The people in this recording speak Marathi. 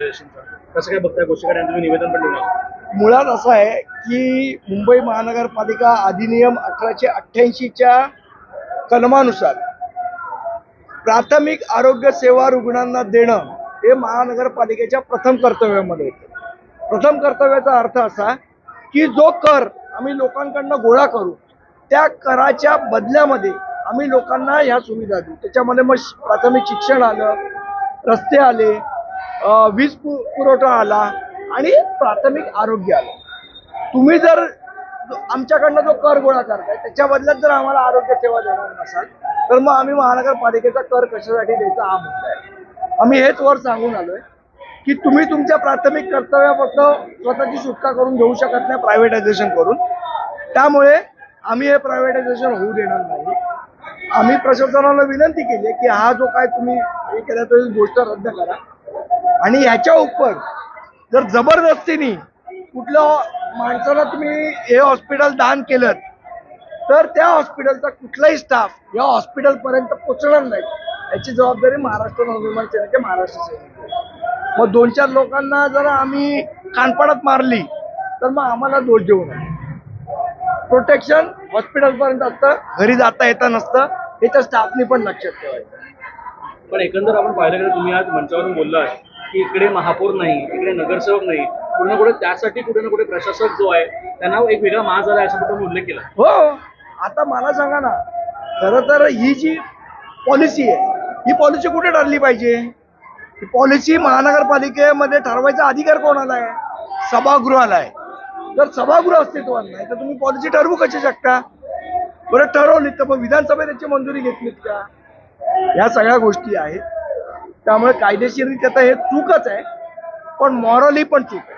कसं काय बघताय गोष्टीकडे तुम्ही निवेदन पण देणार? मुळात असं आहे की मुंबई महानगरपालिका अधिनियम 1888च्या कलमानुसार प्राथमिक आरोग्य सेवा रुग्णांना देणं हे महानगरपालिकेच्या प्रथम कर्तव्यामध्ये येतं। प्रथम कर्तव्याचा अर्थ असा की जो कर आम्ही लोकांकडनं गोळा करू त्या कराच्या बदल्यामध्ये आम्ही लोकांना ह्या सुविधा देऊ। त्याच्यामध्ये मग प्राथमिक शिक्षण आलं, रस्ते आले, वीज पुरवठा आला आणि प्राथमिक आरोग्य आलं। तुम्ही जर आमच्याकडनं जो कर गोळा करताय त्याच्या बदल्यात जर आम्हाला आरोग्य सेवा देणार नसाल तर मग आम्ही महानगरपालिकेचा कर कशासाठी द्यायचा हा मुद्दा आहे। आम्ही हेच वर सांगून आलोय की तुम्ही तुमच्या प्राथमिक कर्तव्यापासून स्वतःची सुटका करून घेऊ शकत नाही प्रायव्हेटायझेशन करून। त्यामुळे आम्ही हे प्रायव्हेटायझेशन होऊ देणार नाही। आम्ही प्रशासनाला विनंती केली की हा जो काय तुम्ही हे केला तो गोष्ट रद्द करा आणि ह्याच्या उपर जर जबरदस्तीने कुठल्या माणसाला तुम्ही हे हॉस्पिटल दान केलं तर त्या हॉस्पिटलचा कुठलाही स्टाफ या हॉस्पिटल पर्यंत पोहोचणार नाही याची जबाबदारी महाराष्ट्र नवनिर्माण सेनेचे महाराष्ट्र सेनेची। मग 2-4 लोकांना जर आम्ही कानपाडात मारली तर मग आम्हाला दोष देऊ नये। प्रोटेक्शन हॉस्पिटल पर्यंत असतं, घरी जाता येतं नसतं, हे त्या स्टाफनी पण लक्षात ठेवायचं। पण एकंदर आपण पाहिलं गेलं तुम्ही आज मंचावरून बोललात की इकडे महापौर नाही, इकडे नगरसेवक नाही, कुठे ना कुठे त्यासाठी कुठे ना कुठे प्रशासक जो आहे त्यांना एक वेगळा महाज आला असा तुम्ही उल्लेख केला। हो, आता मला सांगा ना, खरं तर ही जी पॉलिसी आहे ही पॉलिसी कुठे ठरली पाहिजे? ही पॉलिसी महानगरपालिकेमध्ये ठरवायचा अधिकार कोणाला आहे? सभागृहाला आहे। जर सभागृह अस्तित्वात नाही तर तुम्ही पॉलिसी ठरवू कशी शकता? बरं ठरवली तर मग विधानसभेत याची मंजुरी घेतलीत का? या सगळ्या गोष्टी आहेत। त्यामुळे कायदेशीररित्या हे चूकच आहे पण मॉरली पण चूक आहे।